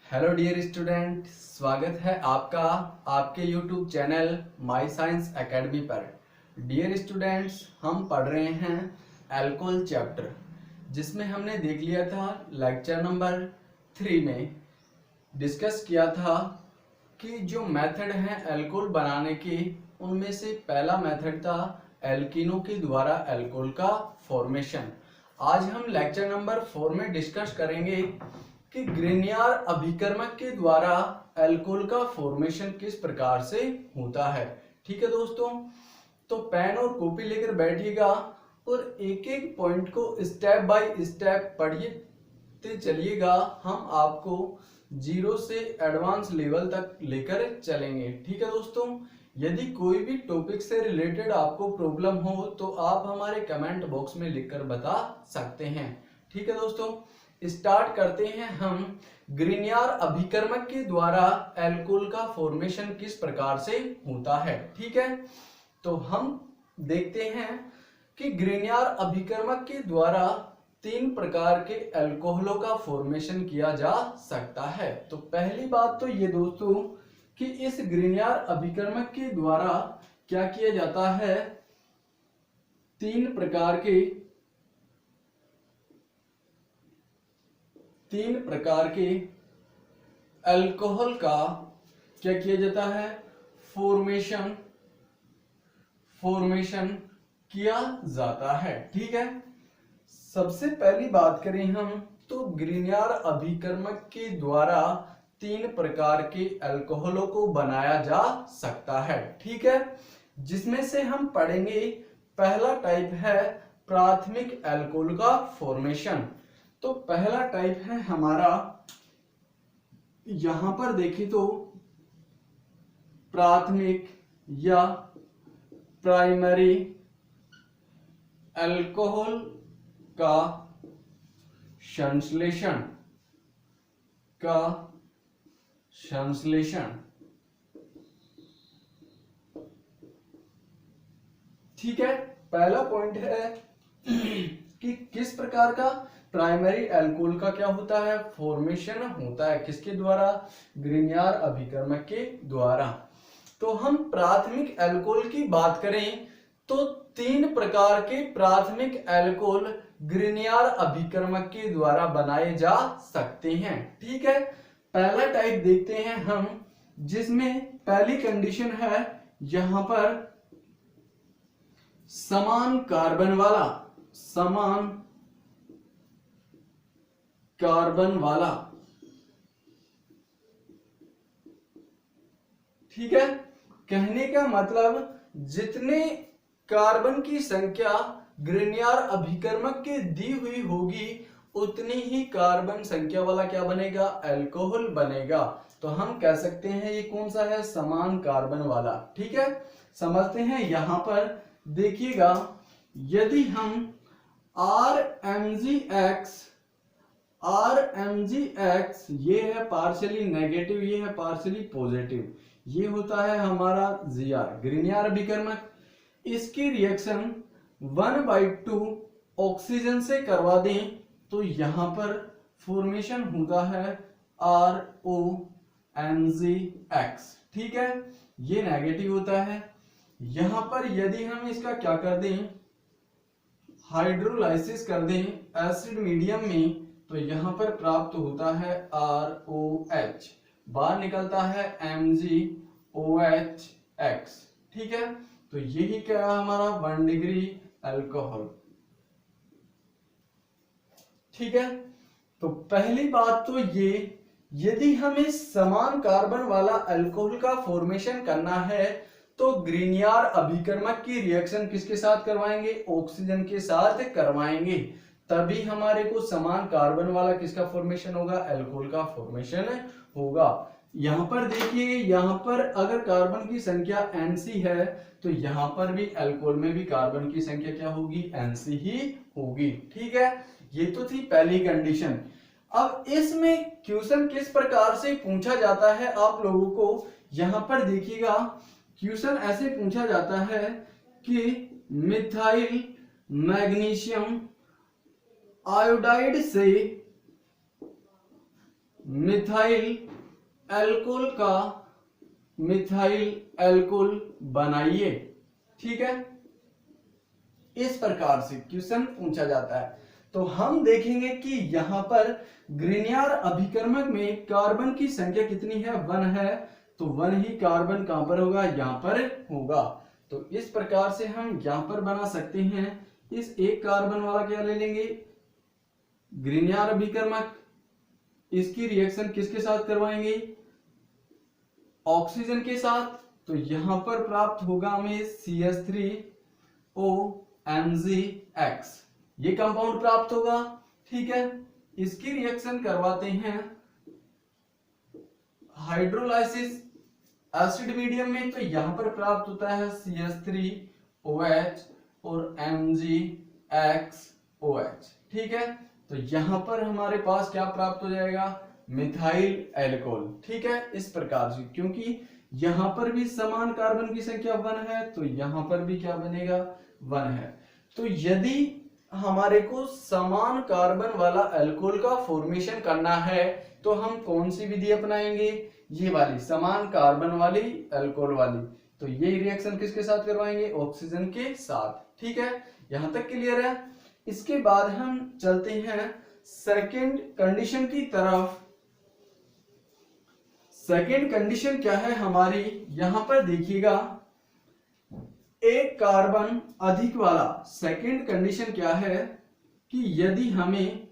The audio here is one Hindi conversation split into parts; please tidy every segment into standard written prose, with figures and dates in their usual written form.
हेलो डियर स्टूडेंट, स्वागत है आपका आपके YouTube channel my science academy पर। डियर स्टूडेंट्स, हम पढ़ रहे हैं एल्कोहल चैप्टर, जिसमें हमने देख लिया था लेक्चर नंबर 3 में डिस्कस किया था कि जो मेथड हैं एल्कोहल बनाने के, उनमें से पहला मेथड था एल्किनों के द्वारा एल्कोहल का फॉर्मेशन। आज हम लेक्चर नंबर 4 में डिस्कस करेंगे कि ग्रिग्नियर अभिकर्मक के द्वारा एल्कोहल का फॉर्मेशन किस प्रकार से होता है। ठीक है दोस्तों, तो पेन और कॉपी लेकर बैठिएगा और एक एक पॉइंट को स्टेप बाय स्टेप पढ़िए चलिएगा। हम आपको जीरो से एडवांस लेवल तक लेकर चलेंगे। ठीक है दोस्तों, यदि कोई भी टॉपिक से रिलेटेड आपको प्रॉब्लम हो तो आप हमारे कमेंट बॉक्स में लिखकर बता सकते हैं। ठीक है दोस्तों, स्टार्ट करते हैं हम। ग्रिग्नियर अभिकर्मक के द्वारा एल्कोहल का फॉर्मेशन किस प्रकार से होता है। ठीक है, तो हम देखते हैं कि ग्रिग्नियर अभिकर्मक के द्वारा 3 प्रकार के एल्कोहलों का फॉर्मेशन किया जा सकता है। तो पहली बात तो ये दोस्तों कि इस ग्रिग्नियर अभिकर्मक के द्वारा क्या किया जाता है, 3 प्रकार के अल्कोहल का क्या किया जाता है, फॉर्मेशन किया जाता है। ठीक है, सबसे पहली बात करें हम तो ग्रिग्नियर अभिकर्मक के द्वारा 3 प्रकार के अल्कोहलों को बनाया जा सकता है। ठीक है, जिसमें से हम पढ़ेंगे पहला टाइप है प्राथमिक अल्कोहल का फॉर्मेशन। तो पहला टाइप है हमारा, यहां पर देखें तो प्राथमिक या प्राइमरी अल्कोहल का संश्लेषण ठीक है, पहला पॉइंट है कि किस प्रकार का प्राइमरी अल्कोहल का क्या होता है, फॉर्मेशन होता है। किसके द्वारा, ग्रिग्नियर अभिकर्मक के द्वारा। तो हम प्राथमिक अल्कोहल की बात करें तो 3 प्रकार के प्राथमिक अल्कोहल ग्रिग्नियर अभिकर्मक के द्वारा बनाए जा सकते हैं। ठीक है, पहला टाइप देखते हैं हम, जिसमें पहली कंडीशन है यहां पर समान कार्बन वाला। ठीक है, कहने का मतलब जितने कार्बन की संख्या ग्रिग्नियर अभिकर्मक के दी हुई होगी, उतनी ही कार्बन संख्या वाला क्या बनेगा, अल्कोहल बनेगा। तो हम कह सकते हैं ये कौन सा है, समान कार्बन वाला। ठीक है, समझते हैं। यहां पर देखिएगा, यदि हम RMgX, ये है पार्शियली नेगेटिव, ये है पार्शियली पॉजिटिव, ये होता है हमारा Gr, ग्रिग्नियर अभिकर्मक। इसकी रिएक्शन 1/2 ऑक्सीजन से करवा दें तो यहां पर फॉर्मेशन होता है ROMgX। ठीक है, ये नेगेटिव होता है। यहां पर यदि हम इसका क्या कर दें, हाइड्रोलाइसिस कर दें एसिड मीडियम में, तो यहां पर प्राप्त होता है ROH, बाहर निकलता है MgOHX। ठीक है, तो यही क्या है हमारा 1 डिग्री अल्कोहल। ठीक है, तो पहली बात तो ये, यदि हमें समान कार्बन वाला अल्कोहल का फॉर्मेशन करना है तो ग्रिग्नियर अभिकर्मक की रिएक्शन किसके साथ करवाएंगे, ऑक्सीजन के साथ करवाएंगे, तभी हमारे को समान कार्बन वाला किसका फॉर्मेशन होगा, अल्कोहल का फॉर्मेशन होगा। यहां पर देखिए, यहां पर अगर कार्बन की संख्या Nc है तो यहां पर भी अल्कोहल में भी कार्बन की संख्या क्या होगी, Nc ही होगी। ठीक है, ये तो थी पहली कंडीशन। अब इसमें क्वेश्चन किस प्रकार से पूछा जाता है आप लोगों को, यहां पर देखिएगा, क्वेश्चन ऐसे पूछा जाता है कि मिथाइल मैग्नीशियम आयोडाइड से मिथाइल एल्कोल का मिथाइल एल्कोल बनाइए। ठीक है, इस प्रकार से क्वेश्चन पूछा जाता है। तो हम देखेंगे कि यहां पर ग्रिनियर अभिकर्मक में कार्बन की संख्या कितनी है, 1 है, तो 1 ही कार्बन कहां पर होगा, यहां पर होगा। तो इस प्रकार से हम यहां पर बना सकते हैं। इस एक कार्बन वाला क्या ले लेंगे, ग्रिनियर अभिकर्मक, इसकी रिएक्शन किसके साथ करवाएंगे, ऑक्सीजन के साथ। तो यहां पर प्राप्त होगा हमें CH3OMgX, ये कंपाउंड प्राप्त होगा। ठीक है, इसकी रिएक्शन करवाते हैं हाइड्रोलाइसिस एसिड मीडियम में, तो यहां पर प्राप्त होता है CH3OH और MgXOH। ठीक है, तो यहां पर हमारे पास क्या प्राप्त हो जाएगा, मिथाइल एल्कोहल। ठीक है, इस प्रकार से, क्योंकि यहां पर भी समान कार्बन की संख्या 1 है, तो यहां पर भी क्या बनेगा, 1 है। तो यदि हमारे को समान कार्बन वाला अल्कोहल का फॉर्मेशन करना है, तो हम कौन सी विधि अपनाएंगे, ये वाली, समान कार्बन वाली अल्कोहल वाली। तो ये रिएक्शन किसके साथ करवाएंगे, ऑक्सीजन के साथ। ठीक है, यहां तक क्लियर है। इसके बाद हम चलते हैं सेकंड कंडीशन की तरफ। सेकंड कंडीशन क्या है हमारी, यहां पर देखिएगा, एक कार्बन अधिक वाला। सेकंड कंडीशन क्या है कि यदि हमें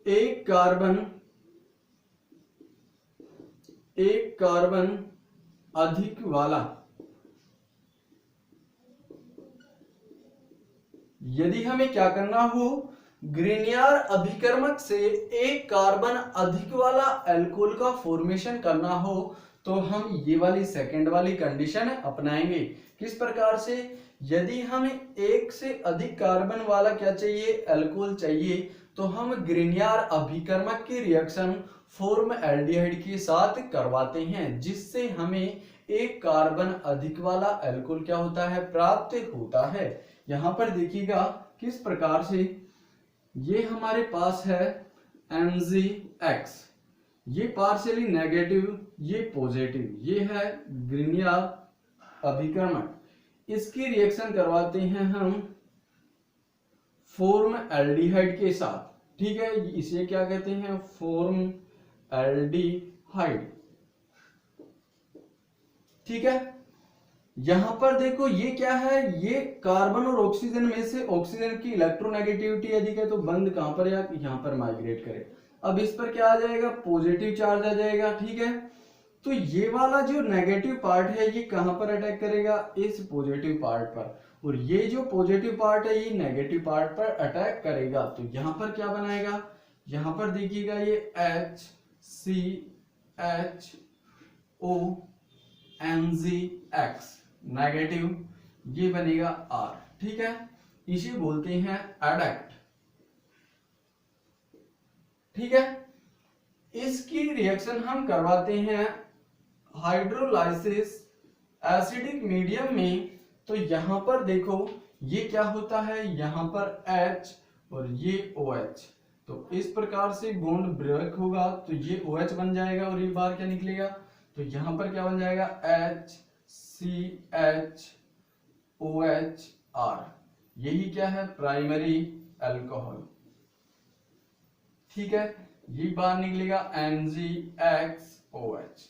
एक कार्बन अधिक वाला, यदि हमें क्या करना हो, ग्रिनियर अभिकर्मक से एक कार्बन अधिक वाला अल्कोहल का फॉर्मेशन करना हो, तो हम ये वाली सेकंड वाली कंडीशन अपनाएंगे। किस प्रकार से, यदि हमें एक से अधिक कार्बन वाला क्या चाहिए, अल्कोहल चाहिए, तो हम ग्रिनियर अभिकर्मक की रिएक्शन फॉर्मएल्डिहाइड के साथ करवाते हैं, जिससे हमें एक कार्बन अधिक वाला अल्कोहल क्या होता है, प्राप्त होता है। यहां पर देखिएगा किस प्रकार से, ये हमारे पास है MgX, ये पार्शियली नेगेटिव, ये पॉजिटिव, ये है ग्रिनियर अभिकर्मक। इसकी रिएक्शन करवाते हैं हम फॉर्मएल्डिहाइड के साथ। ठीक है, इसे क्या कहते हैं, फॉर्मएल्डिहाइड। ठीक है, यहां पर देखो ये क्या है, ये कार्बन और ऑक्सीजन में से ऑक्सीजन की इलेक्ट्रोनेगेटिविटी अधिक है, तो बंद कहां पर, या यहां पर माइग्रेट करे। अब इस पर क्या आ जाएगा, पॉजिटिव चार्ज आ जाएगा। ठीक है, तो ये वाला जो नेगेटिव पार्ट है, ये कहां पर अटैक करेगा, इस पॉजिटिव पार्ट पर, और ये जो पॉजिटिव पार्ट है, ये नेगेटिव पार्ट पर अटैक करेगा। तो यहां पर क्या बनाएगा, यहां पर देखिएगा, ये HCHOMgX नेगेटिव, ये बनेगा R। ठीक है, इसे बोलते हैं एडक्ट। ठीक है, इसकी रिएक्शन हम करवाते हैं हाइड्रोलाइसिस एसिडिक मीडियम में। तो यहां पर देखो ये क्या होता है, यहां पर H और ये OH, तो इस प्रकार से बॉन्ड ब्रेक होगा, तो ये OH बन जाएगा और ये बाहर क्या निकलेगा, तो यहां पर क्या बन जाएगा, HCHOHR, यही क्या है, प्राइमरी अल्कोहल। ठीक है, ये बाहर निकलेगा MgXOH।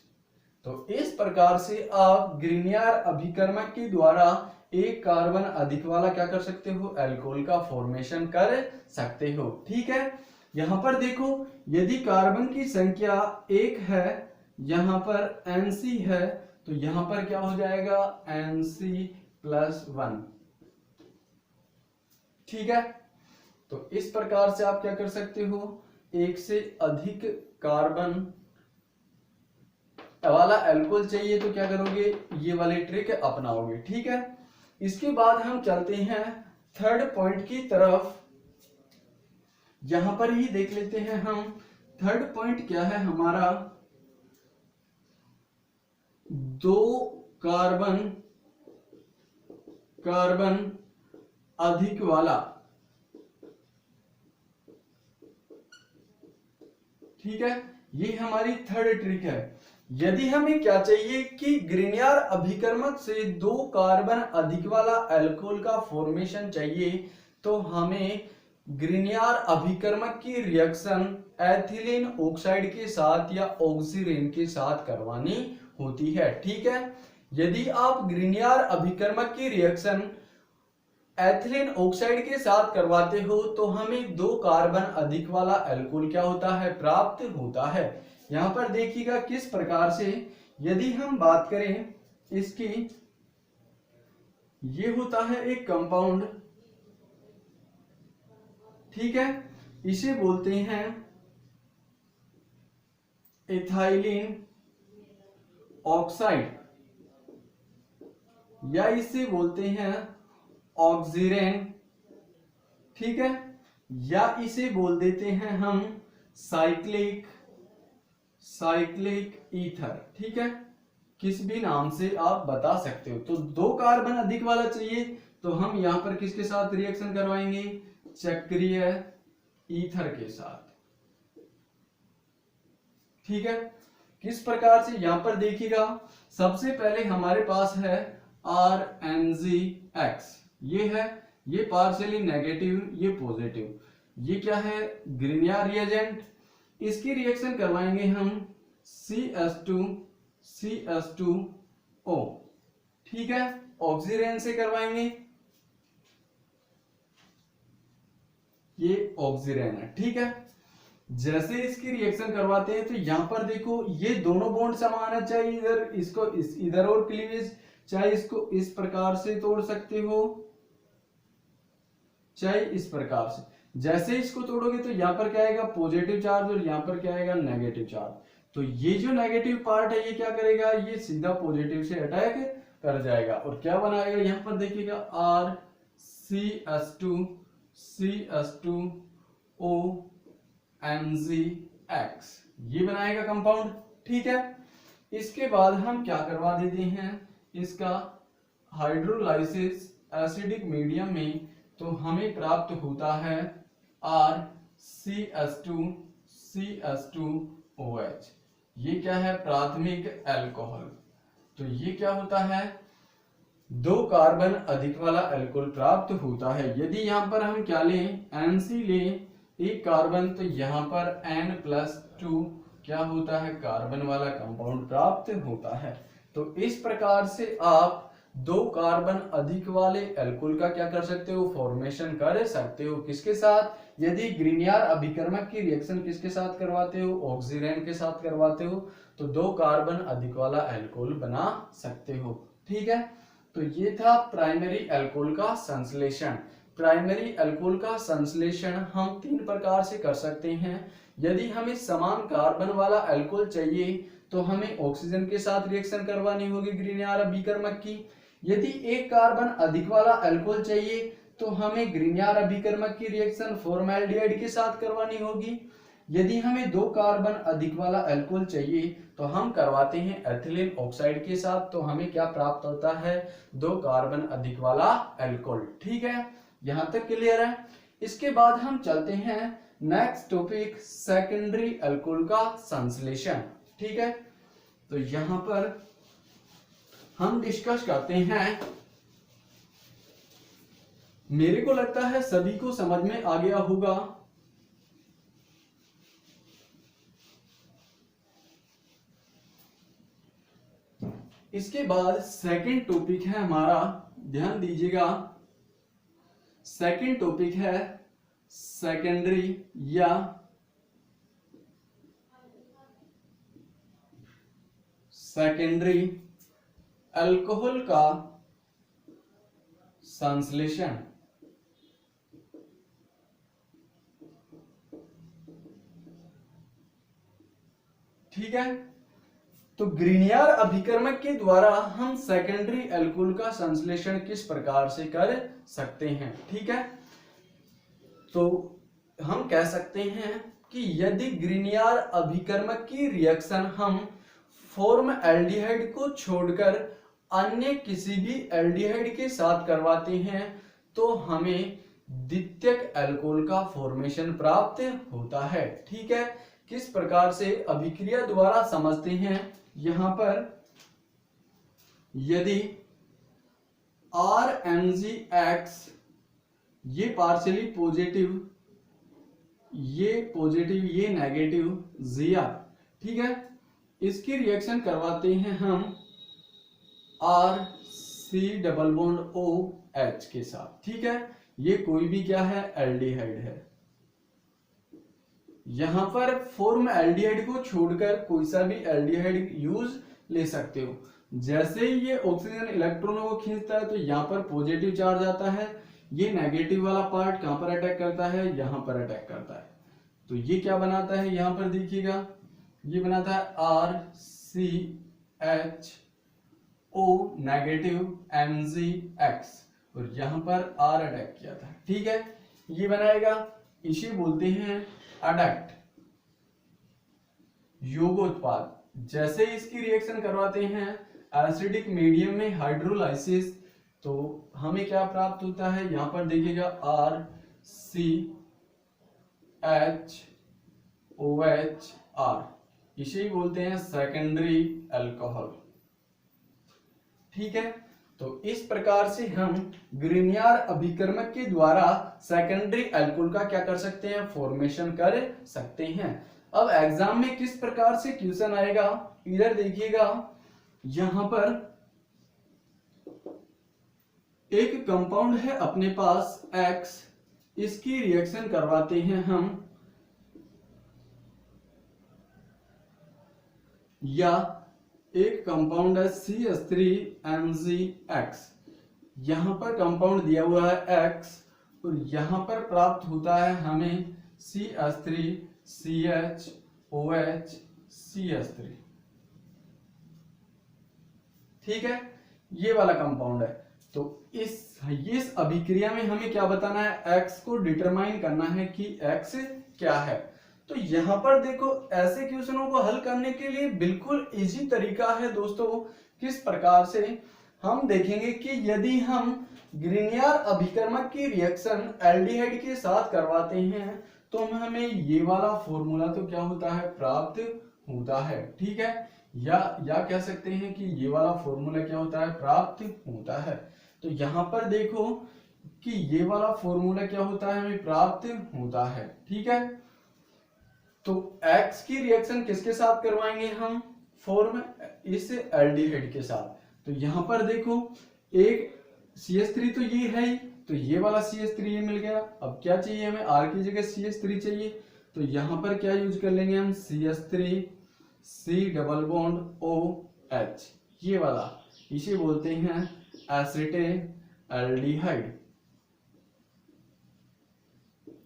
तो इस प्रकार से आप ग्रिनियर अभिकर्मक के द्वारा एक कार्बन अधिक वाला क्या कर सकते हो, अल्कोहल का फॉर्मेशन कर सकते हो। ठीक है, यहां पर देखो, यदि कार्बन की संख्या 1 है, यहां पर Nc है, तो यहां पर क्या हो जाएगा, Nc+1। ठीक है, तो इस प्रकार से आप क्या कर सकते हो, एक से अधिक कार्बन वाला अल्कोहल चाहिए तो क्या करोगे, ये वाली ट्रिक अपनाओगे। ठीक है, इसके बाद हम चलते हैं थर्ड पॉइंट की तरफ। यहां पर ही देख लेते हैं हम थर्ड पॉइंट क्या है हमारा, 2 कार्बन अधिक वाला। ठीक है, ये हमारी थर्ड ट्रिक है। यदि हमें क्या चाहिए कि ग्रिनियर अभिकर्मक से 2 कार्बन अधिक वाला अल्कोहल का फॉर्मेशन चाहिए, तो हमें ग्रिनियर अभिकर्मक की रिएक्शन एथिलीन ऑक्साइड के साथ या ऑक्सीरेन के साथ करवानी होती है। ठीक है, यदि आप ग्रिनियर अभिकर्मक की रिएक्शन एथिलीन ऑक्साइड के साथ करवाते हो तो हमें 2 कार्बन अधिक वाला अल्कोहल क्या होता है, प्राप्त होता है। यहां पर देखिएगा किस प्रकार से, यदि हम बात करें इसकी, ये होता है एक कंपाउंड, ठीक है, इसे बोलते हैं इथाइलिन ऑक्साइड या इसे बोलते हैं ऑक्सीरेन, ठीक है, या इसे बोल देते हैं हम साइक्लिक ईथर। ठीक है, किस भी नाम से आप बता सकते हो। तो 2 कार्बन अधिक वाला चाहिए तो हम यहां पर किसके साथ रिएक्शन करवाएंगे, चक्रीय ईथर के साथ। ठीक है, किस प्रकार से, यहां पर देखिएगा सबसे पहले हमारे पास है RNGX, ये है, ये पार्शियली नेगेटिव, ये पॉजिटिव, ये क्या है, ग्रिनियर रिएजेंट। इसकी रिएक्शन करवाएंगे हम CH2O, ठीक है, ऑक्सीरेन से करवाएंगे, ये ऑक्सीरेन है। ठीक है, जैसे इसकी रिएक्शन करवाते हैं तो यहां पर देखो ये दोनों बॉन्ड समान है, चाहे इधर इसको इधर और क्लीवेज, चाहे इसको इस प्रकार से तोड़ सकते हो, चाहे इस प्रकार से। जैसे इसको तोड़ोगे तो यहां पर क्या आएगा, पॉजिटिव चार्ज, और यहां पर क्या आएगा, नेगेटिव चार्ज। तो ये जो नेगेटिव पार्ट है ये क्या करेगा, ये सीधा पॉजिटिव से अटैक कर जाएगा और क्या बनाएगा, यहां पर देखिएगा RCH2CH2ONGX, ये बनाएगा कंपाउंड। ठीक है, इसके बाद हम क्या करवा देते हैं, इसका हाइड्रोलाइसिस एसिडिक मीडियम में, तो हमें प्राप्त होता है RCH2CH2OH। ये क्या है, प्राथमिक अल्कोहल। तो ये क्या होता है, 2 कार्बन अधिक वाला अल्कोहल प्राप्त होता है। यदि यहां पर हम क्या लें, NC लें, 1 कार्बन, तो यहां पर N+2 क्या होता है, कार्बन वाला कंपाउंड प्राप्त होता है। तो इस प्रकार से आप 2 कार्बन अधिक वाले अल्कोहल का क्या कर सकते हो, फॉर्मेशन कर सकते हो। किसके साथ, यदि ग्रिनियर अभिकर्मक की रिएक्शन किसके साथ करवाते हो, ऑक्सीरेन के साथ करवाते हो, तो 2 कार्बन अधिक वाला अल्कोहल बना सकते हो। ठीक है, तो ये था प्राइमरी अल्कोहल का संश्लेषण। प्राइमरी अल्कोहल का संश्लेषण हम 3 प्रकार से कर सकते हैं। यदि हमें समान कार्बन वाला अल्कोहल चाहिए तो हमें ऑक्सीजन के साथ रिएक्शन करवानी होगी ग्रिनियर अभिकर्मक की। यदि 1 कार्बन अधिक वाला अल्कोहल चाहिए तो हमें ग्रिनियर अभिकर्मक की रिएक्शन फॉर्मल्डिहाइड के साथ करवानी होगी। यदि हमें 2 कार्बन अधिक वाला अल्कोहल चाहिए तो हम करवाते हैं एथिलीन ऑक्साइड के साथ, तो हमें क्या प्राप्त होता है, 2 कार्बन अधिक वाला अल्कोहल। ठीक है, यहां तक क्लियर है। इसके बाद हम चलते हैं नेक्स्ट टॉपिक, सेकेंडरी अल्कोहल का संश्लेषण। ठीक है, तो यहां पर हम डिस्कस करते हैं, मेरे को लगता है सभी को समझ में आ गया होगा। इसके बाद सेकंड टॉपिक है हमारा, ध्यान दीजिएगा, सेकंड टॉपिक है सेकेंडरी या सेकेंडरी अल्कोहल का संश्लेषण। ठीक है, तो ग्रिनियर अभिकर्मक के द्वारा हम सेकेंडरी अल्कोहल का संश्लेषण किस प्रकार से कर सकते हैं। ठीक है, तो हम कह सकते हैं कि यदि ग्रिनियर अभिकर्मक की रिएक्शन हम फॉर्मल्डिहाइड को छोड़कर अन्य किसी भी एल्डिहाइड के साथ करवाते हैं तो हमें द्वितीयक अल्कोहल का फॉर्मेशन प्राप्त होता है। ठीक है, किस प्रकार से अभिक्रिया द्वारा समझते हैं। यहां पर यदि RMgX ये पार्शियली पॉजिटिव, ये पॉजिटिव, ये नेगेटिव Gr, ठीक है, इसकी रिएक्शन करवाते हैं हम RC डबल बॉन्ड OH के साथ, ठीक है। ये कोई भी क्या है, एल्डिहाइड है। यहां पर फॉर्म एल्डिहाइड को छोड़कर कोई सा भी एल्डिहाइड यूज ले सकते हो। जैसे ही ये ऑक्सीजन इलेक्ट्रॉनों को खींचता है तो यहाँ पर पॉजिटिव चार्ज आता है, ये नेगेटिव वाला पार्ट कहां पर अटैक करता है, यहां पर अटैक करता है। तो ये क्या बनाता है, यहां पर देखिएगा, ये बनाता है RCHO नेगेटिव MgX, और यहां पर R अटैक किया था, ठीक है, ये बनाएगा। इसे बोलते हैं अडक्ट, योगोत्पाद। जैसे इसकी रिएक्शन करवाते हैं एसिडिक मीडियम में हाइड्रोलाइसिस, तो हमें क्या प्राप्त होता है, यहां पर देखिएगा RCHOHR, इसे ही बोलते हैं सेकेंडरी अल्कोहल, ठीक है। तो इस प्रकार से हम ग्रिनियर अभिकर्मक के द्वारा सेकेंडरी अल्कोहल का क्या कर सकते हैं, फॉर्मेशन कर सकते हैं। अब एग्जाम में किस प्रकार से क्वेश्चन आएगा, इधर देखिएगा, यहां पर एक कंपाउंड है अपने पास X, इसकी रिएक्शन करवाते हैं हम, या एक कंपाउंड है CH3MgX, यहां पर कंपाउंड दिया हुआ है X, और यहां पर प्राप्त होता है हमें CH3CHOHCH3, ठीक है, ये वाला कंपाउंड है। तो इस अभिक्रिया में हमें क्या बताना है, X को डिटरमाइन करना है कि X क्या है। तो यहां पर देखो, ऐसे क्वेश्चनों को हल करने के लिए बिल्कुल इजी तरीका है दोस्तों। किस प्रकार से हम देखेंगे कि यदि हम ग्रिनियर अभिकर्मक की रिएक्शन एल्डिहाइड के साथ करवाते हैं तो हमें ये वाला फॉर्मूला तो क्या होता है, प्राप्त होता है, ठीक है, या कह सकते हैं कि ये वाला फॉर्मूला क्या होता है, प्राप्त होता है। तो यहां पर देखो कि ये वाला फॉर्मूला क्या होता है, हमें प्राप्त होता है, ठीक है। तो X की रिएक्शन किसके साथ करवाएंगे हम, फॉर्म इस एल्डिहाइड के साथ। तो यहां पर देखो, एक CH3 तो ये है ही, तो ये वाला CH3 ये मिल गया। अब क्या चाहिए हमें, R की जगह CH3 चाहिए, तो यहां पर क्या यूज कर लेंगे हम, CH3 C double bond OH, ये वाला, इसे बोलते हैं एसिटेल्डिहाइड,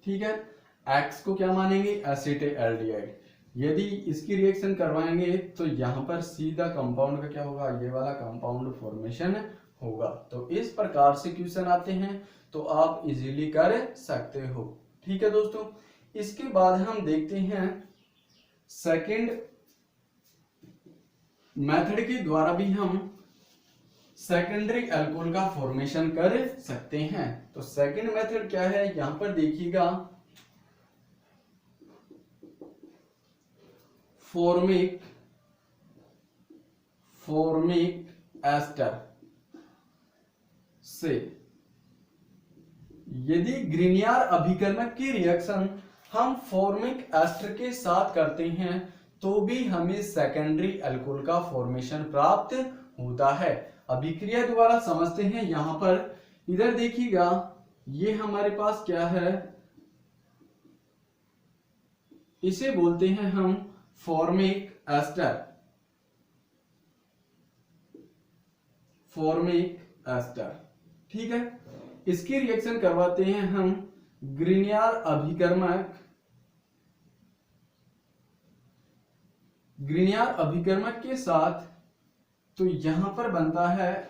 ठीक है। X को क्या मानेंगे, एसिटेल्डिहाइड। यदि इसकी रिएक्शन करवाएंगे तो यहां पर सीधा कंपाउंड का क्या होगा, ये वाला कंपाउंड फॉर्मेशन होगा। तो इस प्रकार से क्वेश्चन आते हैं, तो आप इजीली कर सकते हो, ठीक है दोस्तों। इसके बाद हम देखते हैं सेकंड मेथड के द्वारा भी हम सेकेंडरी अल्कोहल का फॉर्मेशन कर सकते हैं। तो सेकंड मेथड क्या है, यहां पर देखिएगा, फॉर्मिक एस्टर से यदि ग्रिनियर अभिकर्मक की रिएक्शन हम फॉर्मिक एस्टर के साथ करते हैं तो भी हमें सेकेंडरी अल्कोहल का फॉर्मेशन प्राप्त होता है। अभिक्रिया द्वारा समझते हैं। यहां पर इधर देखिएगा, ये हमारे पास क्या है, इसे बोलते हैं हम फॉर्मिक एस्टर, ठीक है। इसकी रिएक्शन करवाते हैं हम ग्रिनियर अभिकर्मक के साथ, तो यहां पर बनता है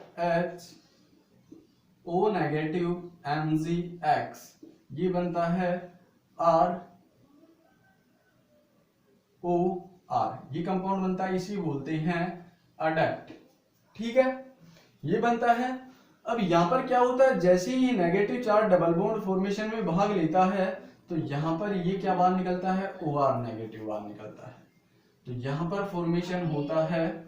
HO नेगेटिव MgX, ये बनता है ROR, ये कंपाउंड बनता है, इसी बोलते हैं अडक्ट, ठीक है, ये बनता है। अब यहां पर क्या होता है, जैसे ही negative charge double bond formation में भाग लेता है तो यहाँ पर ये क्या बाहर निकलता है, OR नेगेटिव बाहर निकलता है। तो यहाँ पर फॉर्मेशन होता है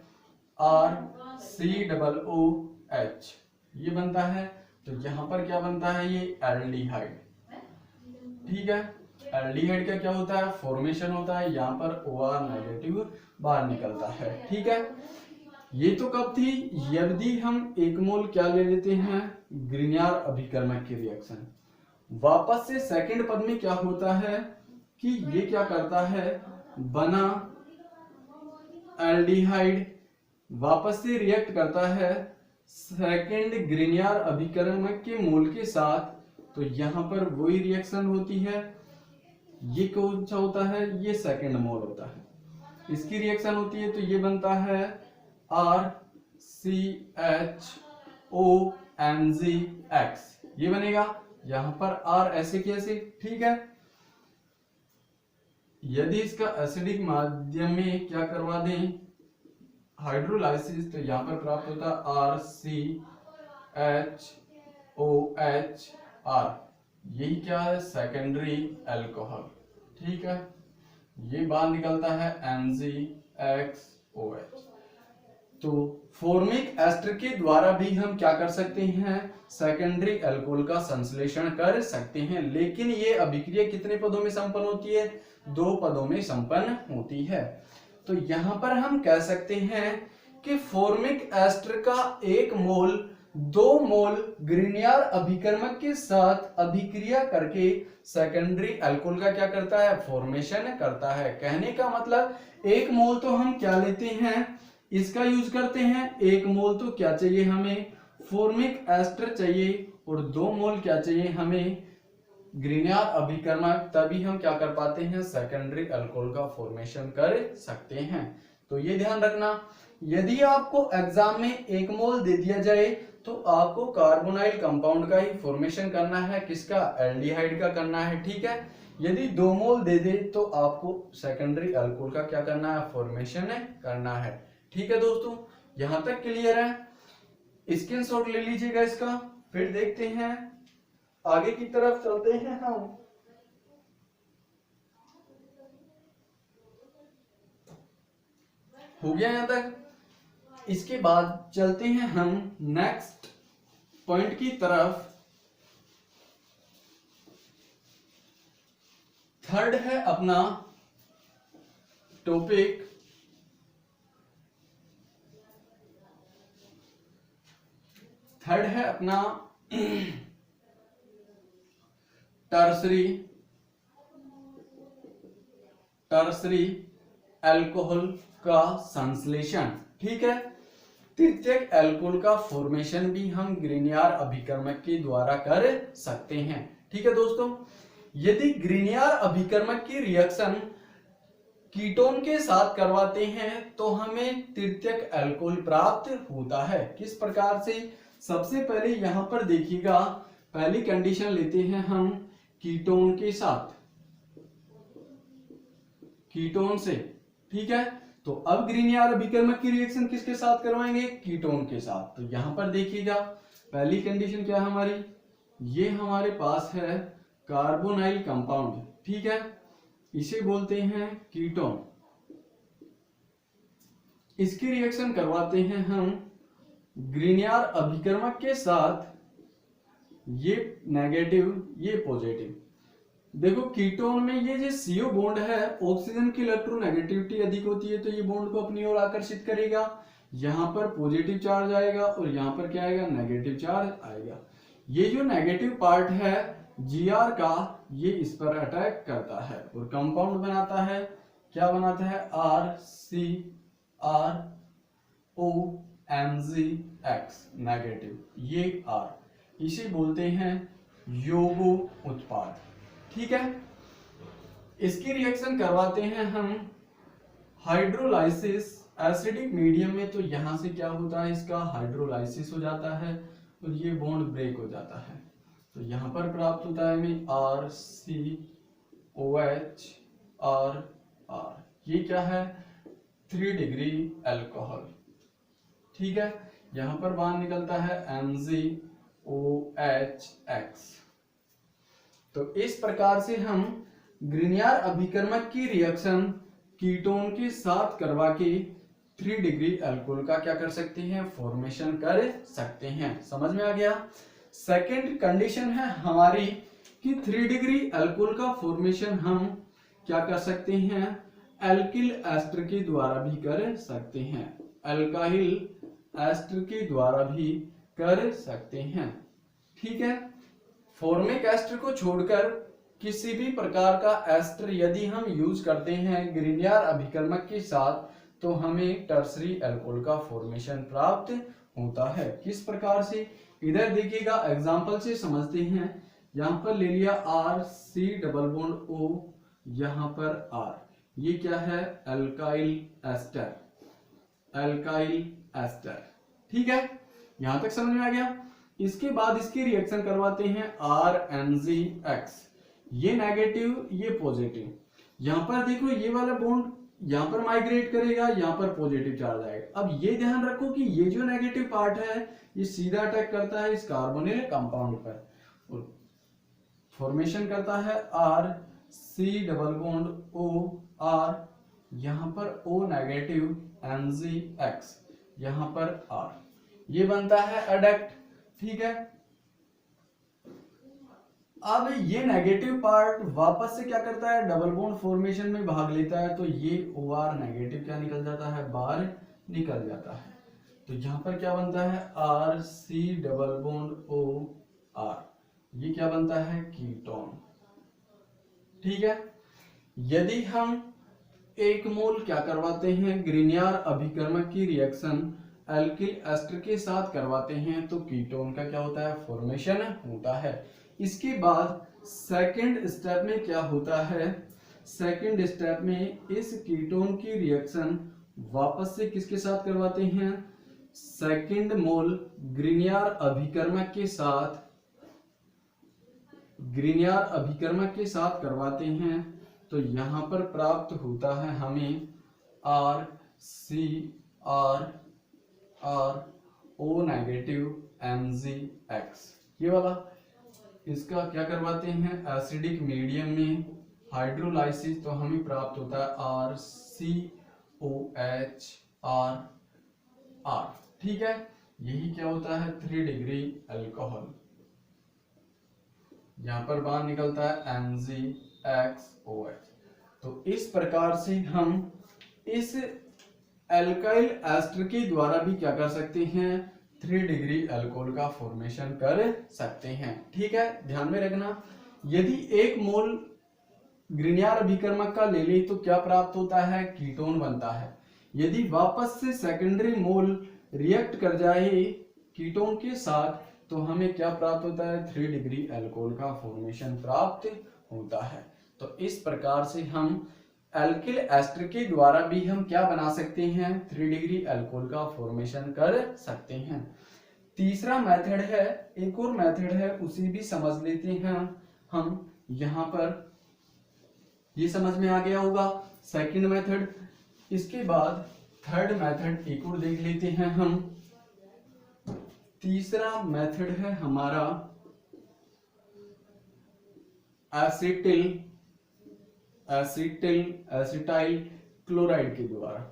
RCOOH, ये बनता है। तो यहाँ पर क्या बनता है, ये एल्डिहाइड। ठीक है, एल्डिहाइड का क्या होता है, फॉर्मेशन होता है, यहाँ पर OR नेगेटिव बाहर निकलता है। ठीक है, ये तो कब थी, यदि हम 1 मोल क्या ले लेते हैं, ग्रिग्नार्ड अभिकर्मक की रिएक्शन। वापस से सेकंड पद में क्या होता है कि ये क्या करता है, बना एल्डिहाइड, वापस से रिएक्ट करता है सेकंड ग्रिग्नार्ड अभिकर्मक के मोल के साथ। तो यहाँ पर वही रिएक्शन होती है। ये कौन सा होता है, ये सेकंड मोल होता है, इसकी रिएक्शन होती है। तो ये बनता है RCHOMgX, ये बनेगा। यहां पर R ऐसे कैसे, ठीक है। यदि इसका एसिडिक माध्यम में क्या करवा दें, हाइड्रोलाइसिस, तो यहां पर प्राप्त होता है RCHOHR, यही क्या है, सेकेंडरी अल्कोहल। ठीक है, ये बाहर निकलता है MgXOH। तो फॉर्मिक एस्टर के द्वारा भी हम क्या कर सकते हैं, सेकेंडरी अल्कोहल का संश्लेषण कर सकते हैं। लेकिन ये अभिक्रिया कितने पदों में संपन्न होती है, 2 पदों में संपन्न होती है। तो यहां पर हम कह सकते हैं कि फॉर्मिक एस्टर का 1 मोल 2 मोल ग्रिग्नार्ड अभिकर्मक के साथ अभिक्रिया करके सेकेंडरी अल्कोहल का क्या करता है, फॉर्मेशन करता है। कहने का मतलब 1 मोल तो हम क्या लेते हैं, इसका यूज करते हैं। 1 मोल तो क्या चाहिए हमें, फॉर्मिक एस्टर चाहिए, और 2 मोल क्या चाहिए हमें, ग्रिग्नार्ड अभिकर्मक। तभी हम क्या कर पाते हैं, सेकेंडरी अल्कोहल का फॉर्मेशन कर सकते हैं। तो ये ध्यान रखना, यदि आपको एग्जाम में 1 मोल दे दिया जाए तो आपको कार्बोनाइल कंपाउंड का ही फॉर्मेशन करना है, किसका, एल्डिहाइड का करना है। ठीक है, यदि 2 मोल दे दे तो आपको सेकेंडरी अल्कोहल का क्या करना है, फॉर्मेशन करना है। ठीक है दोस्तों, यहां तक क्लियर है। स्क्रीनशॉट ले लीजिएगा इसका, फिर देखते हैं आगे की तरफ चलते हैं हम। हो गया यहां तक। इसके बाद चलते हैं हम नेक्स्ट पॉइंट की तरफ। थर्ड है अपना टॉपिक, थर्ड है अपना टर्सरी अल्कोहल का संश्लेषण। ठीक है, तृतीयक अल्कोहल का फॉर्मेशन भी हम ग्रिग्नार्ड अभिकर्मक के द्वारा कर सकते हैं। ठीक है दोस्तों, यदि ग्रिग्नार्ड अभिकर्मक की रिएक्शन कीटोन के साथ करवाते हैं तो हमें तृतीयक अल्कोहल प्राप्त होता है। किस प्रकार से, सबसे पहले यहां पर देखिएगा, पहली कंडीशन लेते हैं हम कीटोन के साथ, कीटोन से। ठीक है, तो अब ग्रिग्नार्ड अभिकर्मक की रिएक्शन किसके साथ करवाएंगे, कीटोन के साथ। तो यहां पर देखिएगा पहली कंडीशन क्या है हमारी, ये हमारे पास है कार्बोनाइल कंपाउंड। ठीक है, इसे बोलते हैं कीटोन। इसकी रिएक्शन करवाते हैं हम ग्रिग्नार्ड अभिकर्मक के साथ, ये नेगेटिव ये पॉजिटिव। देखो कीटोन में ये जो CO बॉन्ड है, ऑक्सीजन की इलेक्ट्रोनेगेटिविटी अधिक होती है, तो ये बॉन्ड को अपनी ओर आकर्षित करेगा। यहाँ पर पॉजिटिव चार्ज आएगा और यहाँ पर क्या आएगा, नेगेटिव चार्ज आएगा। ये जो नेगेटिव पार्ट है Gr का, ये इस पर अटैक करता है और कंपाउंड बनाता है, क्या बनाता है, RCROMgX नेगेटिव, ये R, इसे बोलते हैं यौगो उत्पाद। ठीक है, इसकी रिएक्शन करवाते हैं हम हाइड्रोलाइसिस एसिडिक मीडियम में। तो यहां से क्या होता है, इसका हाइड्रोलाइसिस हो जाता है और ये बॉन्ड ब्रेक हो जाता है। तो यहां पर प्राप्त होता है हमें RCOHR, ये क्या है, 3 डिग्री अल्कोहल। ठीक है, यहां पर बाहर निकलता है MgOHX। तो इस प्रकार से हम ग्रिनियर अभिकर्मक की रिएक्शन कीटोन के साथ करवा के 3 डिग्री अल्कोहल का क्या कर सकते हैं, फॉर्मेशन कर सकते हैं। समझ में आ गया। सेकेंड कंडीशन है हमारी कि 3 डिग्री अल्कोहल का फॉर्मेशन हम क्या कर सकते हैं, एल्किल एस्टर के द्वारा भी कर सकते हैं, अल्काइल एस्टर के द्वारा भी कर सकते हैं। ठीक है। फॉर्मिक एस्टर को छोड़कर किसी भी प्रकार का एस्टर यदि हम यूज करते हैं ग्रिनियर अभिकर्मक के साथ तो हमें टर्सरी अल्कोहल का फॉर्मेशन प्राप्त होता है। किस प्रकार से, इधर देखिएगा, एग्जांपल से समझते हैं। यहां पर ले लिया R C double bond O, यहां पर R, ये क्या है, अल्काइल एस्टर, अल्काइल एस्टर। ठीक है, यहां तक समझ में आ गया। इसके बाद इसकी रिएक्शन करवाते हैं RNZX, ये नेगेटिव ये पॉजिटिव। यहां पर देखो ये वाला बॉन्ड यहां पर माइग्रेट करेगा, यहां पर पॉजिटिव चार्ज आएगा। अब ये ध्यान रखो कि ये जो नेगेटिव पार्ट है ये सीधा अटैक करता है इस कार्बोनिल कंपाउंड पर और फॉर्मेशन करता है RC डबल बॉन्ड OR, यहां पर O नेगेटिव NZX, यहां पर R, ये बनता है एडक्ट। ठीक है। अब ये नेगेटिव पार्ट वापस से क्या करता है, डबल बॉन्ड फॉर्मेशन में भाग लेता है, तो ये OR नेगेटिव क्या निकल जाता है, बाहर निकल जाता है। तो यहां पर क्या बनता है, RC डबल बॉन्ड OR, ये क्या बनता है, कीटोन। ठीक है। यदि हम 1 मोल क्या करवाते हैं, ग्रिनियर अभिकर्मक की रिएक्शन एल्किल एस्टर के साथ करवाते हैं तो कीटोन का क्या होता है, फॉर्मेशन होता है। इसके बाद सेकंड स्टेप में क्या होता है, सेकंड स्टेप में इस कीटोन की रिएक्शन वापस से किसके साथ करवाते हैं, सेकंड मोल ग्रिनियर अभिकर्मक के साथ, ग्रिनियर अभिकर्मक के साथ करवाते हैं तो यहां पर प्राप्त होता है हमें RCR और O नेगेटिव MgX, ये वाला। इसका क्या करवाते हैं, एसिडिक मीडियम में हाइड्रोलाइसिस, तो हमें प्राप्त होता है RCOHRR। ठीक है। यही क्या होता है, 3 डिग्री अल्कोहल। यहां पर बाहर निकलता है MgXOH। तो इस प्रकार से हम इस एल्काइल एस्टर के द्वारा भी क्या कर सकते हैं, 3 डिग्री अल्कोहल का फॉर्मेशन कर सकते हैं। ठीक है, ध्यान में रखना, यदि 1 मोल ग्रिनियर अभिकर्मक का ले ले तो क्या प्राप्त होता है, कीटोन बनता है। यदि वापस से सेकेंडरी मोल रिएक्ट कर जाए कीटोन के साथ तो हमें क्या प्राप्त होता है, 3 डिग्री अल्कोहल का फॉर्मेशन प्राप्त होता है। तो इस प्रकार से हम एल्किल एस्टर के द्वारा भी हम क्या बना सकते हैं, 3 डिग्री अल्कोहल का फॉर्मेशन कर सकते हैं। तीसरा मेथड है, एक और मेथड है, उसी भी समझ लेते हैं हम। यहां पर ये समझ में आ गया होगा सेकंड मेथड। इसके बाद थर्ड मेथड एक और देख लेते हैं हम। तीसरा मेथड है हमारा एसिटाइल क्लोराइड के द्वारा,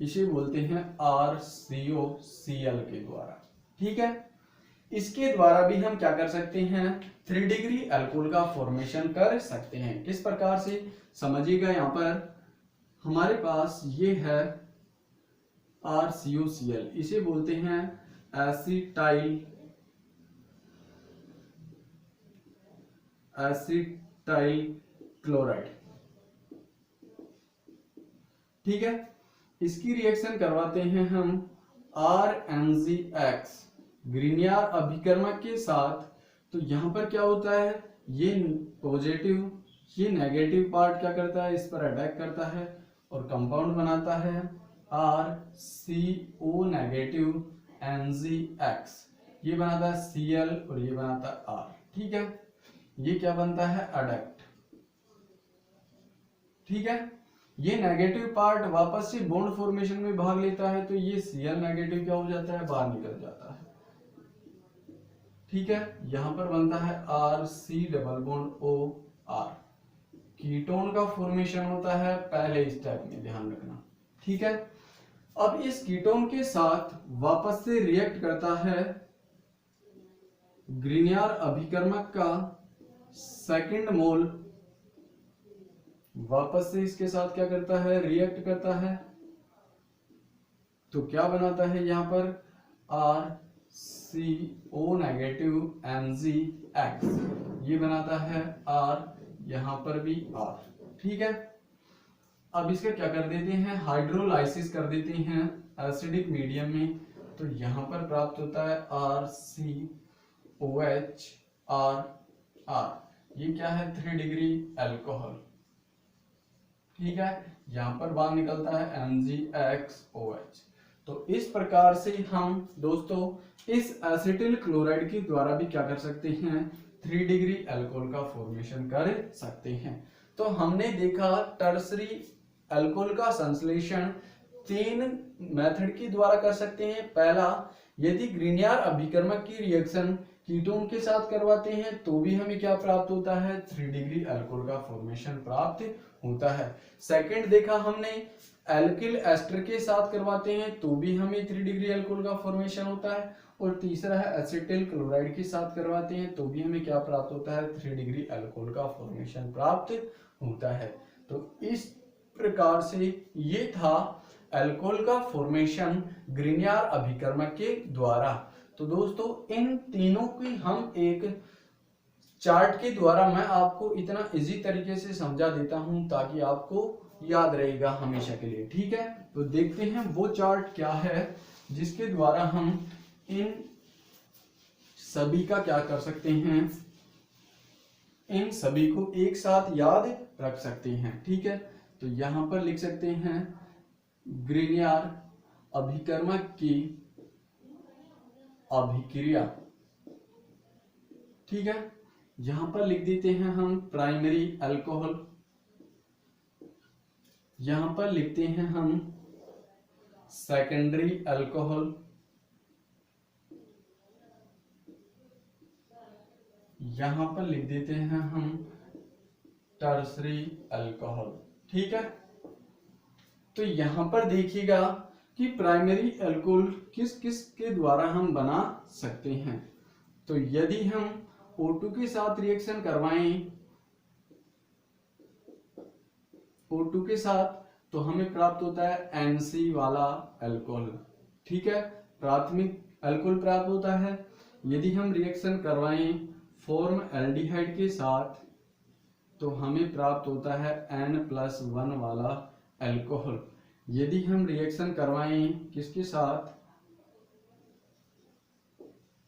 इसे बोलते हैं RCOCl के द्वारा। ठीक है, इसके द्वारा भी हम क्या कर सकते हैं, 3 डिग्री अल्कोहल का फॉर्मेशन कर सकते हैं। किस प्रकार से समझिएगा, यहां पर हमारे पास ये है RCOCl, इसे बोलते हैं एसिटाइल क्लोराइड। ठीक है, इसकी रिएक्शन करवाते हैं हम RNZX ग्रिनियर अभिकर्मक के साथ। तो यहां पर क्या होता है, ये पॉजिटिव ये नेगेटिव पार्ट क्या करता है, इस पर अटैक करता है और कंपाउंड बनाता है RCO नेगेटिव NZX, ये बनाता है Cl और ये बनाता है R। ठीक है, ये क्या बनता है, एडक्ट। ठीक है, ये नेगेटिव पार्ट वापस से बॉन्ड फॉर्मेशन में भाग लेता है तो ये Cl नेगेटिव क्या हो जाता है, बाहर निकल जाता है। ठीक है। यहाँ पर बनता है RC double bond OR। Ketone का फॉर्मेशन होता है पहले स्टेप में, ध्यान रखना, ठीक है। अब इस कीटोन के साथ वापस से रिएक्ट करता है ग्रिनियर अभिकर्मक का सेकंड मोल, वापस से इसके साथ क्या करता है, रिएक्ट करता है। तो क्या बनाता है यहाँ पर RCO नेगेटिव MgX, ये बनाता है R, यहाँ पर भी R, ठीक है। अब इसका क्या कर देते हैं, हाइड्रोलाइसिस कर देते हैं एसिडिक मीडियम में। तो यहाँ पर प्राप्त होता है RCOH R। ये क्या है, 3 डिग्री अल्कोहल, ठीक है। यहाँ पर बाहर निकलता है MgXOH। तो इस प्रकार से हम दोस्तों इस एसिटिल क्लोराइड के द्वारा भी क्या कर सकते हैं, 3 डिग्री अल्कोहल का फॉर्मेशन कर सकते हैं। तो हमने देखा टर्सरी अल्कोहल का संश्लेषण 3 मेथड के द्वारा कर सकते हैं। पहला, यदि ग्रिनियर अभिकर्मक की रिएक्शन कीटोन के साथ करवाते हैं तो भी हमें क्या प्राप्त होता है, 3 डिग्री अल्कोहल का फॉर्मेशन प्राप्त होता है। सेकंड देखा हमने, एल्किल एस्टर के साथ करवाते हैं तो भी हमें 3 डिग्री अल्कोहल का फॉर्मेशन होता है। और तीसरा है एसिटिल क्लोराइड के साथ करवाते हैं तो भी हमें क्या प्राप्त होता है, 3 डिग्री अल्कोहल का फॉर्मेशन प्राप्त होता है। तो इस प्रकार से ये था अल्कोहल का फॉर्मेशन ग्रिनियर अभिकर्मक के द्वारा। तो दोस्तों इन तीनों की हम एक चार्ट के द्वारा मैं आपको इतना इजी तरीके से समझा देता हूं ताकि आपको याद रहेगा हमेशा के लिए, ठीक है। तो देखते हैं वो चार्ट क्या है जिसके द्वारा हम इन सभी का क्या कर सकते हैं, इन सभी को एक साथ याद रख सकते हैं, ठीक है। तो यहां पर लिख सकते हैं ग्रिनियर अभिकर्मक की अभिक्रिया, ठीक है। यहां पर लिख देते हैं हम प्राइमरी अल्कोहल, यहां पर लिखते हैं हम सेकेंडरी अल्कोहल, यहां पर लिख देते हैं हम टर्सरी अल्कोहल, ठीक है। तो यहां पर देखिएगा कि प्राइमरी अल्कोहल किस किस के द्वारा हम बना सकते हैं। तो यदि हम O2 के साथ रिएक्शन करवाएं, O2 के साथ, तो हमें प्राप्त होता है NC वाला अल्कोहल, ठीक है, प्राथमिक अल्कोहल प्राप्त होता है। यदि हम रिएक्शन करवाएं फॉर्म एल्डिहाइड के साथ तो हमें प्राप्त होता है N+1 वाला अल्कोहल। यदि हम रिएक्शन करवाएं किसके साथ,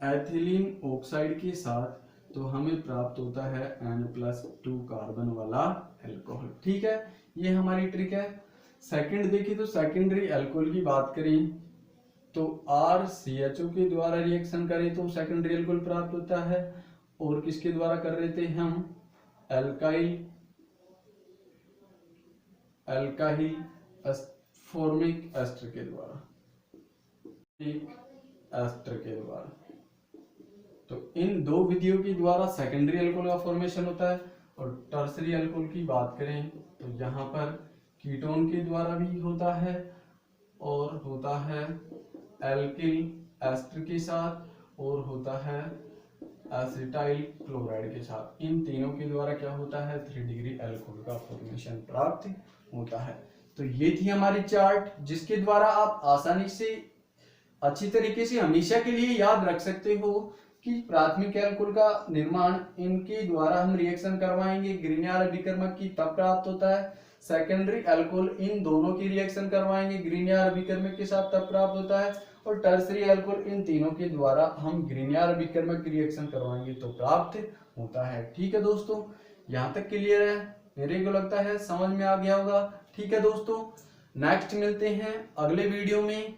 एथिलीन ऑक्साइड के साथ, तो हमें प्राप्त होता है N+2 कार्बन वाला अल्कोहल, ठीक है। ये हमारी ट्रिक है। सेकंड देखिए तो सेकेंडरी अल्कोहल की बात करें तो RCHO के द्वारा रिएक्शन करें तो सेकेंडरी अल्कोहल प्राप्त होता है। और किसके द्वारा कर रहे थे हम, अल्काइल फॉर्मिक एस्टर के द्वारा, एस्टर के द्वारा। तो इन दो विधियों के द्वारा सेकेंडरी अल्कोहल का फॉर्मेशन होता है। और टर्सरी अल्कोहल की बात करें तो यहाँ पर कीटोन के द्वारा भी होता है और होता है एल्किल एस्टर के साथ और होता है एसिटाइल क्लोराइड के साथ। इन तीनों के द्वारा क्या होता है, 3 डिग्री अल्कोहल का फॉर्मेशन प्राप्त होता है। तो ये थी हमारी चार्ट जिसके द्वारा आप आसानी से अच्छी तरीके से हमेशा के लिए याद रख सकते हो कि प्राथमिक अल्कोहल का निर्माण इनके द्वारा हम रिएक्शन करवाएंगे ग्रिनियर अभिकर्मक की तब प्राप्त होता है। सेकेंडरी अल्कोहल इन दोनों की रिएक्शन करवाएंगे ग्रिनियर अभिकर्मक के साथ तब प्राप्त होता है। और टर्सरी अल्कोहल इन तीनों के द्वारा हम ग्रिनियर अभिकर्मक की रिएक्शन करवाएंगे तो प्राप्त होता है। ठीक है दोस्तों, यहाँ तक क्लियर है? मेरे को लगता है समझ में आ गया होगा। ठीक है दोस्तों, नेक्स्ट मिलते हैं अगले वीडियो में।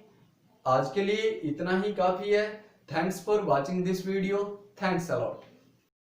आज के लिए इतना ही काफी है। Thanks for watching this video. Thanks a lot.